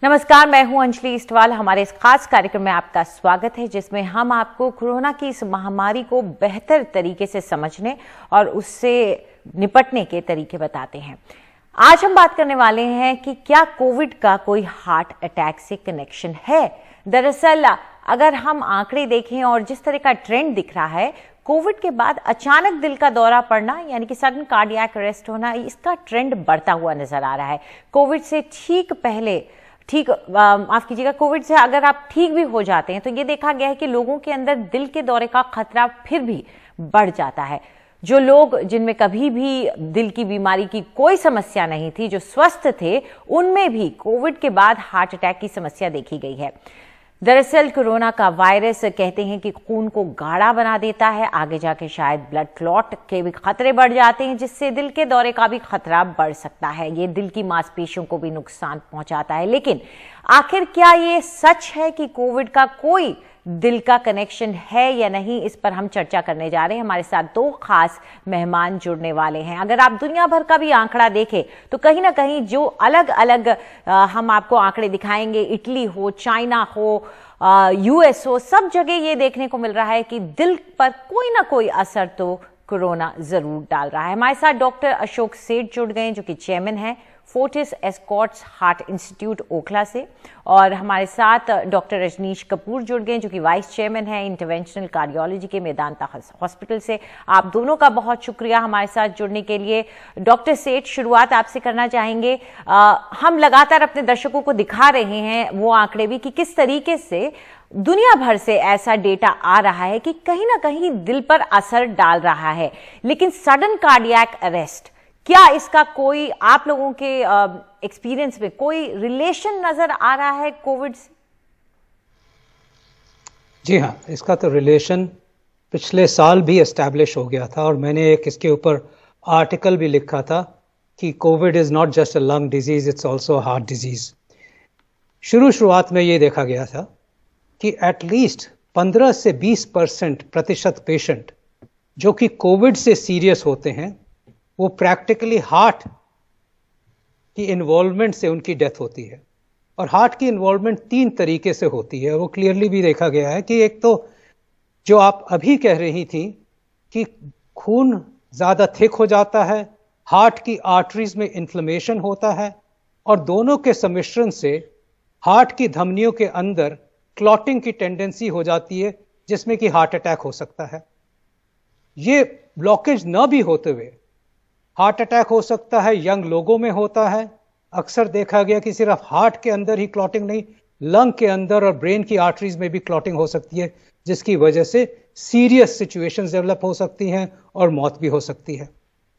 नमस्कार, मैं हूं अंजलि इस्टवाल। हमारे इस खास कार्यक्रम में आपका स्वागत है, जिसमें हम आपको कोरोना की इस महामारी को बेहतर तरीके से समझने और उससे निपटने के तरीके बताते हैं। आज हम बात करने वाले हैं कि क्या कोविड का कोई हार्ट अटैक से कनेक्शन है। दरअसल अगर हम आंकड़े देखें और जिस तरह का ट्रेंड दिख रहा है, कोविड के बाद अचानक दिल का दौरा पड़ना यानी कि सडन कार्डियक अरेस्ट होना, इसका ट्रेंड बढ़ता हुआ नजर आ रहा है। कोविड से माफ कीजिएगा, कोविड से अगर आप ठीक भी हो जाते हैं तो ये देखा गया है कि लोगों के अंदर दिल के दौरे का खतरा फिर भी बढ़ जाता है। जो लोग जिनमें कभी भी दिल की बीमारी की कोई समस्या नहीं थी, जो स्वस्थ थे, उनमें भी कोविड के बाद हार्ट अटैक की समस्या देखी गई है। दरअसल कोरोना का वायरस कहते हैं कि खून को गाढ़ा बना देता है, आगे जाके शायद ब्लड क्लॉट के भी खतरे बढ़ जाते हैं, जिससे दिल के दौरे का भी खतरा बढ़ सकता है। ये दिल की मांसपेशियों को भी नुकसान पहुंचाता है। लेकिन आखिर क्या ये सच है कि कोविड का कोई दिल का कनेक्शन है या नहीं, इस पर हम चर्चा करने जा रहे हैं। हमारे साथ दो खास मेहमान जुड़ने वाले हैं। अगर आप दुनिया भर का भी आंकड़ा देखें तो कहीं ना कहीं जो अलग अलग हम आपको आंकड़े दिखाएंगे, इटली हो, चाइना हो, यूएस हो, सब जगह ये देखने को मिल रहा है कि दिल पर कोई ना कोई असर तो कोरोना जरूर डाल रहा है। हमारे साथ डॉक्टर अशोक सेठ जुड़ गए, जो कि चेयरमैन है Fortis Escorts heart institute Okhla से, और हमारे साथ डॉक्टर रजनीश कपूर जुड़ गए, जो कि वाइस चेयरमैन है इंटरवेंशनल कार्डियोलॉजी के मेदांता हॉस्पिटल से। आप दोनों का बहुत शुक्रिया हमारे साथ जुड़ने के लिए। डॉक्टर सेठ, शुरुआत आपसे करना चाहेंगे। हम लगातार अपने दर्शकों को दिखा रहे हैं वो आंकड़े भी कि किस तरीके से दुनिया भर से ऐसा डेटा आ रहा है कि कहीं ना कहीं दिल पर असर डाल रहा है। लेकिन सडन कार्डियक अरेस्ट, क्या इसका कोई आप लोगों के एक्सपीरियंस में कोई रिलेशन नजर आ रहा है कोविड से? जी हाँ, इसका तो रिलेशन पिछले साल भी एस्टैब्लिश हो गया था, और मैंने एक इसके ऊपर आर्टिकल भी लिखा था कि Covid is not just a lung disease, it's also heart disease. शुरुआत में ये देखा गया था कि एटलीस्ट 15 से 20% पेशेंट जो कि कोविड से सीरियस होते हैं, वो प्रैक्टिकली हार्ट की इन्वॉल्वमेंट से उनकी डेथ होती है। और हार्ट की इन्वॉल्वमेंट 3 तरीके से होती है, वो क्लियरली भी देखा गया है कि एक तो जो आप अभी कह रही थी कि खून ज़्यादा थिक हो जाता है, हार्ट की आर्टरीज में इन्फ्लेमेशन होता है, और दोनों के सम्मिश्रण से हार्ट की धमनियों के अंदर क्लॉटिंग की टेंडेंसी हो जाती है, जिसमें कि हार्ट अटैक हो सकता है। ये ब्लॉकेज न भी होते हुए हार्ट अटैक हो सकता है, यंग लोगों में होता है। अक्सर देखा गया कि सिर्फ हार्ट के अंदर ही क्लॉटिंग नहीं, लंग के अंदर और ब्रेन की आर्टरीज में भी क्लॉटिंग हो सकती है, जिसकी वजह से सीरियस सिचुएशंस डेवलप हो सकती हैं और मौत भी हो सकती है।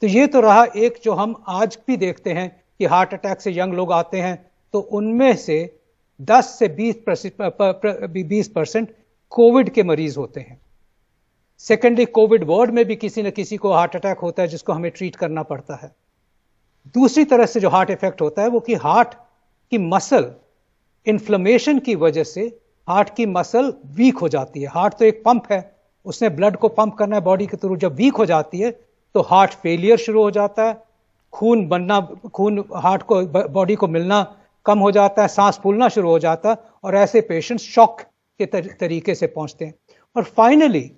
तो ये तो रहा एक जो हम आज भी देखते हैं कि हार्ट अटैक से यंग लोग आते हैं, तो उनमें से 10 से 20% कोविड के मरीज होते हैं। सेकेंडली, कोविड वार्ड में भी किसी न किसी को हार्ट अटैक होता है, जिसको हमें ट्रीट करना पड़ता है। दूसरी तरह से जो हार्ट इफेक्ट होता है वो कि हार्ट की मसल इन्फ्लेमेशन की वजह से हार्ट की मसल वीक हो जाती है। हार्ट तो एक पंप है, उसने ब्लड को पंप करना है बॉडी के थ्रू। जब वीक हो जाती है तो हार्ट फेलियर शुरू हो जाता है, खून हार्ट को, बॉडी को मिलना कम हो जाता है, सांस फूलना शुरू हो जाता है, और ऐसे पेशेंट शॉक के तरीके से पहुंचते हैं। और फाइनली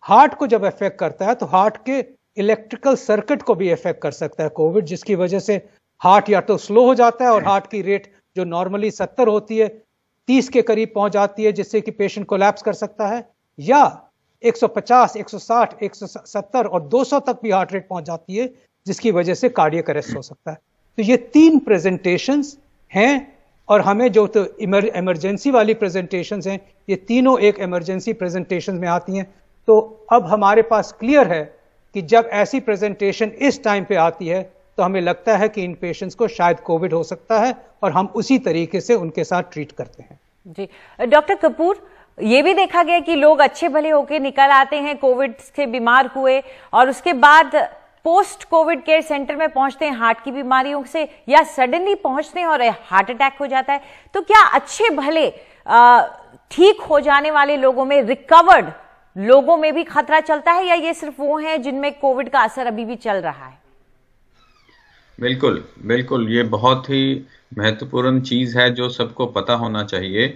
हार्ट को जब इफेक्ट करता है तो हार्ट के इलेक्ट्रिकल सर्किट को भी इफेक्ट कर सकता है कोविड, जिसकी वजह से हार्ट या तो स्लो हो जाता है और हार्ट की रेट जो नॉर्मली 70 होती है 30 के करीब पहुंच जाती है, जिससे कि पेशेंट कोलैप्स कर सकता है, या 150, 160, 170 और 200 तक भी हार्ट रेट पहुंच जाती है, जिसकी वजह से कार्डियक अरेस्ट हो सकता है। तो ये 3 प्रेजेंटेशंस हैं, और हमें जो तो इमरजेंसी वाली प्रेजेंटेशंस हैं, ये तीनों एक इमरजेंसी प्रेजेंटेशन में आती हैं। तो अब हमारे पास क्लियर है कि जब ऐसी प्रेजेंटेशन इस टाइम पे आती है तो हमें लगता है कि इन पेशेंट्स को शायद कोविड हो सकता है, और हम उसी तरीके से उनके साथ ट्रीट करते हैं। जी डॉक्टर कपूर, ये भी देखा गया कि लोग अच्छे भले होके निकल आते हैं, कोविड से बीमार हुए और उसके बाद पोस्ट कोविड केयर सेंटर में पहुंचते हैं हार्ट की बीमारियों से, या सडनली पहुंचते हैं और हार्ट अटैक हो जाता है। तो क्या अच्छे भले ठीक हो जाने वाले लोगों में, रिकवर्ड लोगों में भी खतरा चलता है, या ये सिर्फ वो हैं जिनमें कोविड का असर अभी भी चल रहा है? बिल्कुल, बिल्कुल, ये बहुत ही महत्वपूर्ण चीज़ है जो सबको पता होना चाहिए।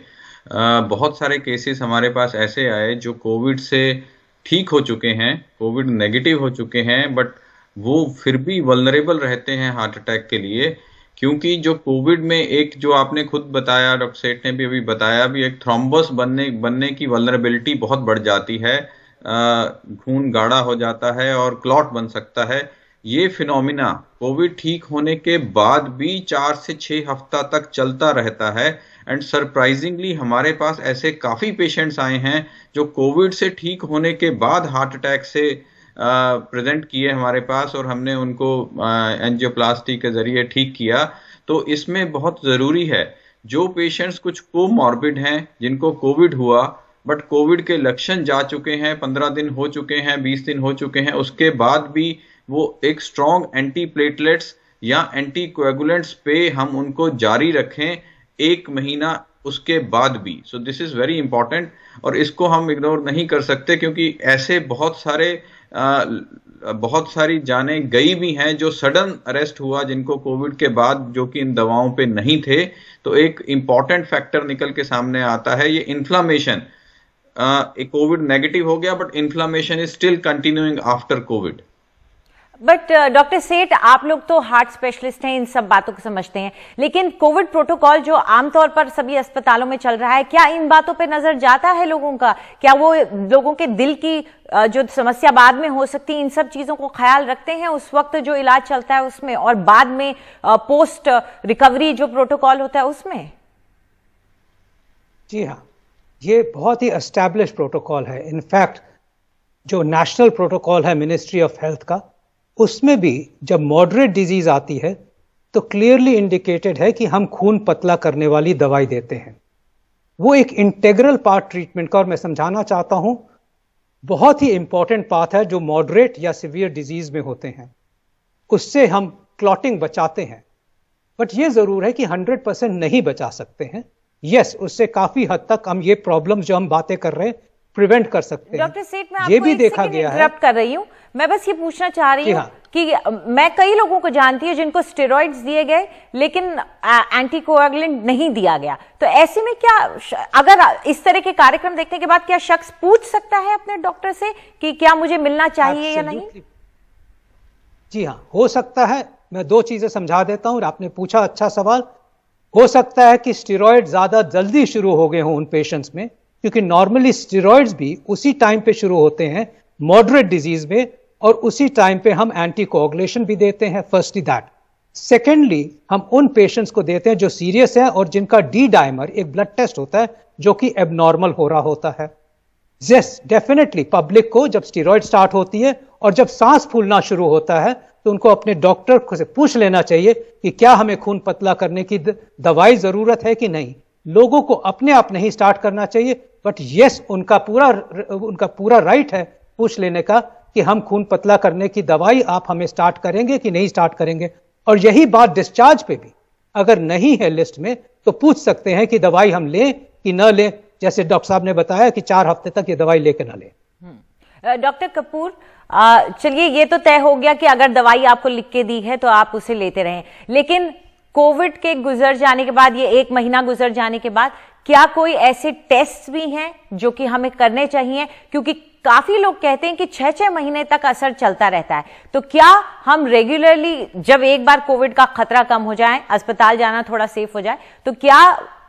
बहुत सारे केसेस हमारे पास ऐसे आए जो कोविड से ठीक हो चुके हैं, कोविड नेगेटिव हो चुके हैं, बट वो फिर भी वल्नरेबल रहते हैं हार्ट अटैक के लिए, क्योंकि जो कोविड में एक जो आपने खुद बताया, डॉक्टर सेठ ने भी अभी बताया भी, एक थ्रोम्बस बनने की वल्नरेबिलिटी बहुत बढ़ जाती है, खून गाढ़ा हो जाता है और क्लॉट बन सकता है। ये फिनोमिना कोविड ठीक होने के बाद भी 4 से 6 हफ्ता तक चलता रहता है। एंड सरप्राइजिंगली हमारे पास ऐसे काफी पेशेंट्स आए हैं जो कोविड से ठीक होने के बाद हार्ट अटैक से प्रेजेंट किए हमारे पास, और हमने उनको एंजियोप्लास्टी के जरिए ठीक किया। तो इसमें बहुत जरूरी है, जो पेशेंट्स कुछ कोमॉर्बिड हैं, जिनको कोविड हुआ बट कोविड के लक्षण जा चुके हैं, 15 दिन हो चुके हैं, 20 दिन हो चुके हैं, उसके बाद भी वो एक स्ट्रॉन्ग एंटी प्लेटलेट्स या एंटी कोएगुलेंट्स पे हम उनको जारी रखें 1 महीना उसके बाद भी। So this is very important, और इसको हम इग्नोर नहीं कर सकते, क्योंकि ऐसे बहुत सारी जानें गई भी हैं जो सडन अरेस्ट हुआ जिनको कोविड के बाद, जो कि इन दवाओं पे नहीं थे। तो एक इंपॉर्टेंट फैक्टर निकल के सामने आता है, ये इन्फ्लामेशन। कोविड नेगेटिव हो गया but inflammation is still continuing after Covid. But doctor सेठ, आप लोग तो हार्ट स्पेशलिस्ट हैं, इन सब बातों को समझते हैं, लेकिन कोविड प्रोटोकॉल जो आमतौर पर सभी अस्पतालों में चल रहा है, क्या इन बातों पे नजर जाता है लोगों का? क्या वो लोगों के दिल की जो समस्या बाद में हो सकती है, इन सब चीजों को ख्याल रखते हैं उस वक्त जो इलाज चलता है उसमें, और बाद में पोस्ट रिकवरी जो प्रोटोकॉल होता है उसमें? जी हाँ, ये बहुत ही एस्टैब्लिश प्रोटोकॉल है। इनफैक्ट जो नेशनल प्रोटोकॉल है मिनिस्ट्री ऑफ हेल्थ का, उसमें भी जब मॉडरेट डिजीज आती है तो क्लियरली इंडिकेटेड है कि हम खून पतला करने वाली दवाई देते हैं। वो एक इंटेग्रल पार्ट ट्रीटमेंट का, और मैं समझाना चाहता हूं, बहुत ही इंपॉर्टेंट पार्ट है जो मॉडरेट या सिवियर डिजीज में होते हैं। उससे हम क्लॉटिंग बचाते हैं, बट ये जरूर है कि 100% नहीं बचा सकते हैं। यस, उससे काफी हद तक हम ये प्रॉब्लम जो हम बातें कर रहे हैं प्रिवेंट कर सकते हैं। डॉक्टर सेठ, मैं ये आपको भी एक देखा सेकंड गया है, इंटरप्ट कर रही हूँ। मैं बस ये पूछना चाह रही हूँ कि मैं कई लोगों को जानती हूँ जिनको स्टेरॉइड्स दिए गए लेकिन एंटीकोएगुलेंट नहीं दिया गया। तो ऐसे में क्या, अगर इस तरह के कार्यक्रम देखने के बाद क्या शख्स पूछ सकता है अपने डॉक्टर से कि क्या मुझे मिलना चाहिए या नहीं? जी हाँ, हो सकता है। मैं 2 चीजें समझा देता हूं। आपने पूछा अच्छा सवाल। हो सकता है कि स्टेरॉइड ज्यादा जल्दी शुरू हो गए हों उन पेशेंट्स में, क्योंकि नॉर्मली स्टेरॉइड्स भी उसी टाइम पे शुरू होते हैं मॉडरेट डिजीज में, और उसी टाइम पे हम एंटीकोगुलेशन भी देते हैं। Firstly that. सेकेंडली, हम उन पेशेंट्स को देते हैं जो सीरियस है और जिनका डी डाइमर, एक ब्लड टेस्ट होता है जो कि एबनॉर्मल हो रहा होता है। यस, डेफिनेटली पब्लिक को जब स्टेरॉइड स्टार्ट होती है और जब सांस फूलना शुरू होता है तो उनको अपने डॉक्टर से पूछ लेना चाहिए कि क्या हमें खून पतला करने की दवाई जरूरत है कि नहीं। लोगों को अपने आप नहीं स्टार्ट करना चाहिए, बट यस, उनका पूरा राइट है पूछ लेने का कि हम खून पतला करने की दवाई आप हमें स्टार्ट करेंगे कि नहीं स्टार्ट करेंगे। और यही बात डिस्चार्ज पे भी, अगर नहीं है लिस्ट में तो पूछ सकते हैं कि दवाई हम लें कि न लें, जैसे डॉक्टर साहब ने बताया कि 4 हफ्ते तक ये दवाई लेके ना लें। डॉक्टर कपूर, चलिए ये तो तय हो गया कि अगर दवाई आपको लिख के दी है तो आप उसे लेते रहें, लेकिन कोविड के गुजर जाने के बाद, ये 1 महीना गुजर जाने के बाद, क्या कोई ऐसे टेस्ट भी हैं जो कि हमें करने चाहिए? क्योंकि काफी लोग कहते हैं कि 6-6 महीने तक असर चलता रहता है। तो क्या हम रेगुलरली, जब एक बार कोविड का खतरा कम हो जाए, अस्पताल जाना थोड़ा सेफ हो जाए, तो क्या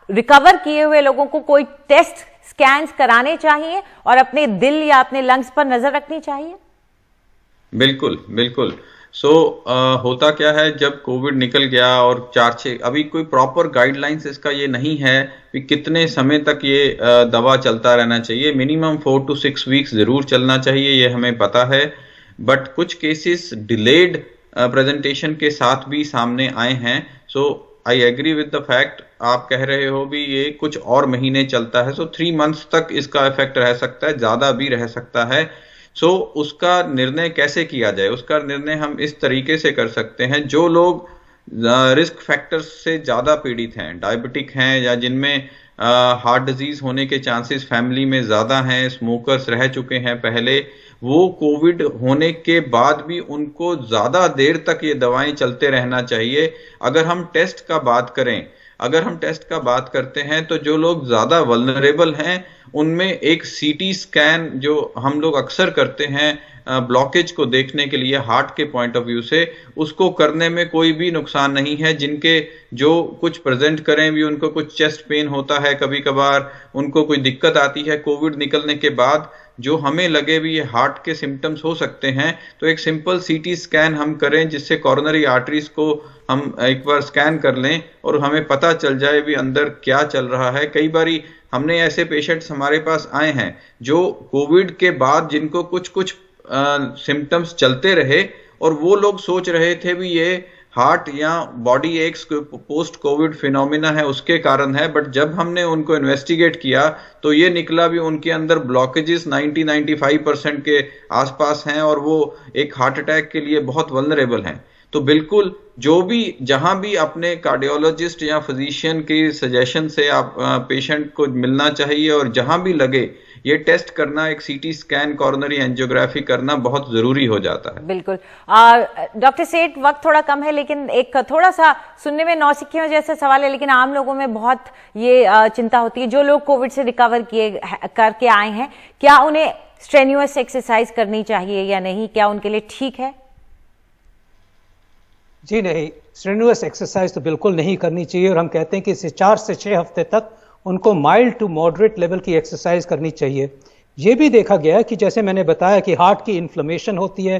रिकवर किए हुए लोगों को कोई टेस्ट, स्कैन्स कराने चाहिए और अपने दिल या अपने लंग्स पर नजर रखनी चाहिए? बिल्कुल, बिल्कुल। होता क्या है, जब कोविड निकल गया और 4-6, अभी कोई प्रॉपर गाइडलाइंस इसका ये नहीं है कि कितने समय तक ये दवा चलता रहना चाहिए। मिनिमम 4 to 6 वीक्स जरूर चलना चाहिए, ये हमें पता है। बट कुछ केसेस डिलेड प्रेजेंटेशन के साथ भी सामने आए हैं। I agree with the fact, आप कह रहे हो भी ये कुछ और महीने चलता है। 3 मंथ्स तक इसका इफेक्ट रह सकता है, ज्यादा भी रह सकता है। उसका निर्णय कैसे किया जाए? उसका निर्णय हम इस तरीके से कर सकते हैं, जो लोग रिस्क फैक्टर्स से ज्यादा पीड़ित हैं, डायबिटिक हैं, या जिनमें हार्ट डिजीज होने के चांसेस फैमिली में ज्यादा हैं, स्मोकर्स रह चुके हैं पहले, वो कोविड होने के बाद भी उनको ज्यादा देर तक ये दवाएं चलते रहना चाहिए। अगर हम टेस्ट का बात करते हैं तो जो लोग ज्यादा वल्नरेबल हैं उनमें एक सीटी स्कैन जो हम लोग अक्सर करते हैं ब्लॉकेज को देखने के लिए हार्ट के पॉइंट ऑफ व्यू से, उसको करने में कोई भी नुकसान नहीं है। जिनके जो कुछ प्रेजेंट करें भी, उनको कुछ चेस्ट पेन होता है, कभी कभार उनको कोई दिक्कत आती है कोविड निकलने के बाद, जो हमें लगे भी ये हार्ट के सिम्टम्स हो सकते हैं, तो एक सिंपल सीटी स्कैन हम करें जिससे कॉरोनरी आर्टरीज को हम एक बार स्कैन कर लें और हमें पता चल जाए भी अंदर क्या चल रहा है। कई बारी हमने ऐसे पेशेंट्स हमारे पास आए हैं जो कोविड के बाद जिनको कुछ कुछ सिम्टम्स चलते रहे और वो लोग सोच रहे थे भी ये हार्ट या body aches post Covid phenomena है उसके कारण है, बट जब हमने उनको इन्वेस्टिगेट किया तो ये निकला भी उनके अंदर ब्लॉकेजेस 90-95% के आसपास हैं और वो एक हार्ट अटैक के लिए बहुत वल्नरेबल हैं। तो बिल्कुल जो भी जहां भी अपने कार्डियोलॉजिस्ट या फिजिशियन के सजेशन से आप पेशेंट को मिलना चाहिए और जहां भी लगे ये टेस्ट करना, एक सीटी स्कैन, कॉरोनरी एंजियोग्राफी करना बहुत जरूरी हो जाता है। बिल्कुल। डॉक्टर सेठ, वक्त थोड़ा कम है लेकिन एक थोड़ा सा सुनने में नौसिखियों जैसा सवाल है, लेकिन आम लोगों में बहुत ये चिंता होती है। जो लोग कोविड से रिकवर करके आए हैं, क्या उन्हें स्ट्रेन्युअस एक्सरसाइज करनी चाहिए या नहीं? क्या उनके लिए ठीक है? जी नहीं, स्ट्रेन्युअस एक्सरसाइज तो बिल्कुल नहीं करनी चाहिए और हम कहते हैं कि इसे 4 से 6 हफ्ते तक उनको माइल्ड टू मॉडरेट लेवल की एक्सरसाइज करनी चाहिए। ये भी देखा गया है कि जैसे मैंने बताया कि हार्ट की इन्फ्लेमेशन होती है,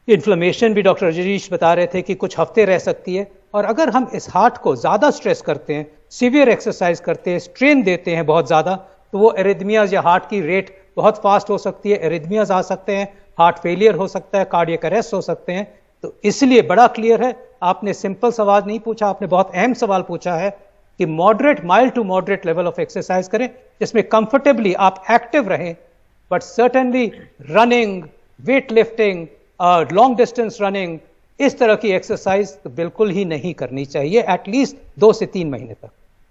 इन्फ्लेमेशन भी डॉक्टर रजनीश बता रहे थे कि कुछ हफ्ते रह सकती है, और अगर हम इस हार्ट को ज़्यादा स्ट्रेस करते हैं, सीवियर एक्सरसाइज करते हैं, स्ट्रेन देते हैं बहुत ज़्यादा, तो वो एरिथमियाज या हार्ट की रेट बहुत फास्ट हो सकती है, एरिथमियाज आ सकते हैं, हार्ट फेलियर हो सकता है, कार्डियक अरेस्ट हो सकते हैं। तो इसलिए बड़ा क्लियर है, आपने सिंपल सवाल नहीं पूछा, आपने बहुत अहम सवाल पूछा है कि moderate, mild to moderate level of exercise करें जिसमें कंफर्टेबली आप एक्टिव रहें, but certainly running, weight lifting, long distance running, इस तरह की एक्सरसाइज तो बिल्कुल ही नहीं करनी चाहिए एटलीस्ट 2 से 3 महीने तक।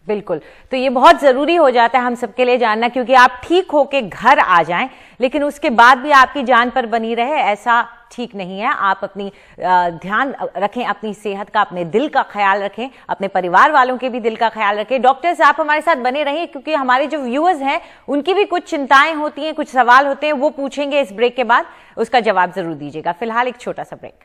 बिल्कुल। तो ये बहुत जरूरी हो जाता है हम सबके लिए जानना, क्योंकि आप ठीक होके घर आ जाएं लेकिन उसके बाद भी आपकी जान पर बनी रहे, ऐसा ठीक नहीं है। आप अपनी ध्यान रखें, अपनी सेहत का, अपने दिल का ख्याल रखें, अपने परिवार वालों के भी दिल का ख्याल रखें। डॉक्टर्स, आप हमारे साथ बने रहिए क्योंकि हमारे जो व्यूअर्स हैं उनकी भी कुछ चिंताएं होती हैं, कुछ सवाल होते हैं, वो पूछेंगे इस ब्रेक के बाद, उसका जवाब जरूर दीजिएगा। फिलहाल एक छोटा सा ब्रेक।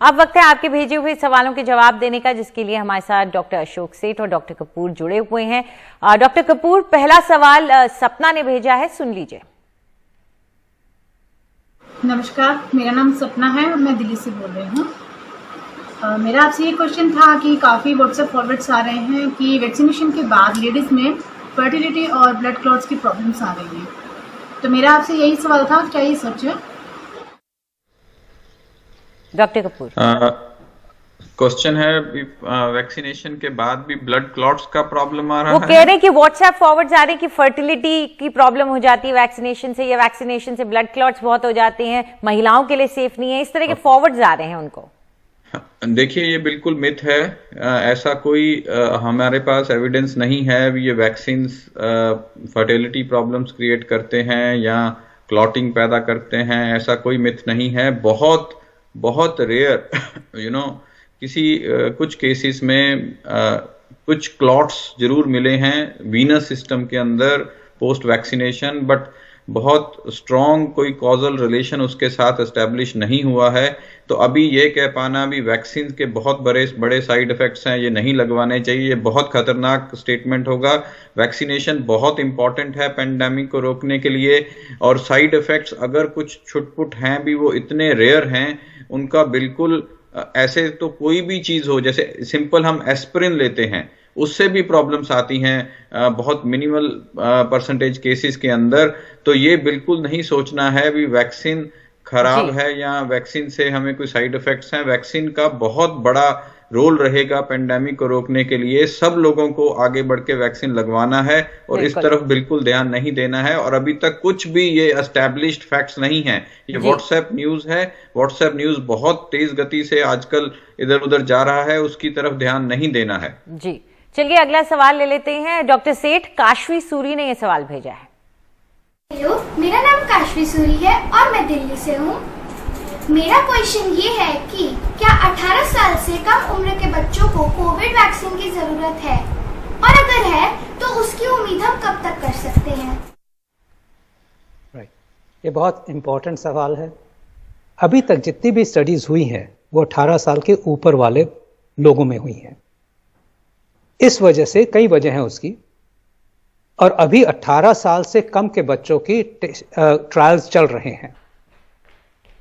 अब वक्त है आपके भेजे हुए सवालों के जवाब देने का, जिसके लिए हमारे साथ डॉक्टर अशोक सेठ और डॉक्टर कपूर जुड़े हुए हैं। डॉक्टर कपूर, पहला सवाल सपना ने भेजा है, सुन लीजिए। नमस्कार, मेरा नाम सपना है और मैं दिल्ली से बोल रही हूँ। मेरा आपसे ये क्वेश्चन था कि काफ़ी व्हाट्सएप फॉरवर्ड्स आ रहे हैं कि वैक्सीनेशन के बाद लेडीज़ में फर्टिलिटी और ब्लड क्लॉट्स की प्रॉब्लम्स आ रही हैं, तो मेरा आपसे यही सवाल था, क्या ये सच है? डॉक्टर कपूर, क्वेश्चन है वैक्सीनेशन के बाद भी ब्लड क्लॉट्स का प्रॉब्लम आ रहा है। वो कह रहे हैं कि व्हाट्सएप फॉरवर्ड्स आ रहे हैं कि फर्टिलिटी की प्रॉब्लम हो जाती है वैक्सीनेशन से, या वैक्सीनेशन से ब्लड क्लॉट्स बहुत हो जाते हैं, महिलाओं के लिए सेफ नहीं है, इस तरह के फॉरवर्ड्स आ रहे हैं उनको। देखिए, ये बिल्कुल मिथ है। ऐसा कोई हमारे पास एविडेंस नहीं है ये वैक्सीन फर्टिलिटी प्रॉब्लम्स क्रिएट करते हैं या क्लॉटिंग पैदा करते हैं, ऐसा कोई मिथ नहीं है। बहुत रेयर किसी कुछ केसेस में कुछ क्लॉट्स जरूर मिले हैं वीनस सिस्टम के अंदर पोस्ट वैक्सीनेशन, बट बहुत स्ट्रॉन्ग कोई कॉजल रिलेशन उसके साथ एस्टेब्लिश नहीं हुआ है। तो अभी ये कह पाना भी वैक्सीन के बहुत बड़े साइड इफेक्ट्स हैं, ये नहीं लगवाने चाहिए, ये बहुत खतरनाक स्टेटमेंट होगा। वैक्सीनेशन बहुत इंपॉर्टेंट है पेंडेमिक को रोकने के लिए, और साइड इफेक्ट्स अगर कुछ छुटपुट हैं भी वो इतने रेयर हैं, उनका बिल्कुल ऐसे तो कोई भी चीज हो, जैसे सिंपल हम एस्पिरिन लेते हैं उससे भी प्रॉब्लम्स आती हैं बहुत मिनिमल परसेंटेज केसेस के अंदर। तो ये बिल्कुल नहीं सोचना है भी वैक्सीन खराब है या वैक्सीन से हमें कोई साइड इफेक्ट्स हैं। वैक्सीन का बहुत बड़ा रोल रहेगा पेंडेमिक को रोकने के लिए। सब लोगों को आगे बढ़ के वैक्सीन लगवाना है और इस तरफ बिल्कुल ध्यान नहीं देना है। और अभी तक कुछ भी ये एस्टैब्लिश्ड फैक्ट्स नहीं है, ये व्हाट्सएप न्यूज है। व्हाट्सएप न्यूज बहुत तेज गति से आजकल इधर उधर जा रहा है, उसकी तरफ ध्यान नहीं देना है। जी चलिए अगला सवाल ले लेते हैं। डॉक्टर सेठ, काशवी सूरी ने यह सवाल भेजा है। हेलो, मेरा नाम काशवी सूरी है और मैं दिल्ली से हूँ। मेरा क्वेश्चन ये है कि क्या 18 साल से कम उम्र के बच्चों को कोविड वैक्सीन की जरूरत है, और अगर है तो उसकी उम्मीद हम कब तक कर सकते हैं? राइट, ये बहुत इंपॉर्टेंट सवाल है। अभी तक जितनी भी स्टडीज हुई हैं वो 18 साल के ऊपर वाले लोगों में हुई हैं। इस वजह से कई वजह हैं उसकी, और अभी 18 साल से कम के बच्चों की ट्रायल्स चल रहे हैं।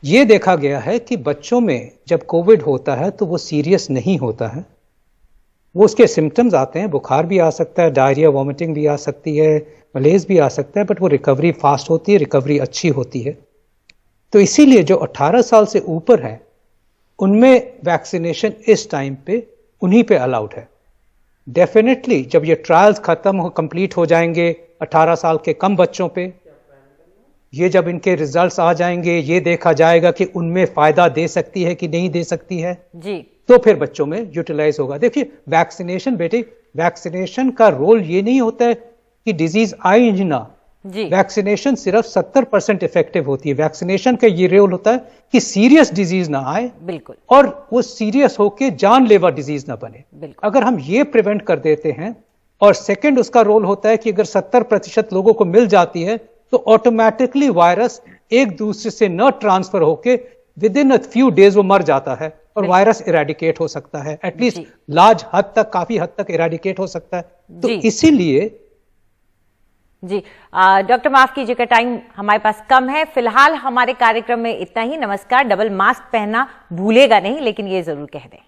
ये देखा गया है कि बच्चों में जब कोविड होता है तो वो सीरियस नहीं होता है। वो उसके सिम्टम्स आते हैं, बुखार भी आ सकता है, डायरिया वॉमिटिंग भी आ सकती है, मलेज भी आ सकता है, बट वो रिकवरी फास्ट होती है, रिकवरी अच्छी होती है। तो इसीलिए जो 18 साल से ऊपर है उनमें वैक्सीनेशन इस टाइम पे उन्हीं पे अलाउड है। डेफिनेटली जब ये ट्रायल्स खत्म कंप्लीट हो जाएंगे 18 साल के कम बच्चों पे, ये जब इनके रिजल्ट्स आ जाएंगे, ये देखा जाएगा कि उनमें फायदा दे सकती है कि नहीं दे सकती है जी, तो फिर बच्चों में यूटिलाइज होगा। देखिए वैक्सीनेशन, बेटे वैक्सीनेशन का रोल ये नहीं होता है कि डिजीज आए ही ना। वैक्सीनेशन सिर्फ 70% इफेक्टिव होती है। वैक्सीनेशन का ये रोल होता है कि सीरियस डिजीज ना आए, बिल्कुल, और वो सीरियस होके जानलेवा डिजीज ना बने। अगर हम ये प्रिवेंट कर देते हैं, और सेकंड उसका रोल होता है कि अगर 70% लोगों को मिल जाती है तो ऑटोमेटिकली वायरस एक दूसरे से न ट्रांसफर होके with in a few days वो मर जाता है और वायरस इरेडिकेट हो सकता है, एटलीस्ट लार्ज हद तक, काफी हद तक इरेडिकेट हो सकता है। तो इसीलिए जी डॉक्टर माफ कीजिएगा, टाइम हमारे पास कम है। फिलहाल हमारे कार्यक्रम में इतना ही। नमस्कार। डबल मास्क पहनना भूलेगा नहीं, लेकिन ये जरूर कह दें।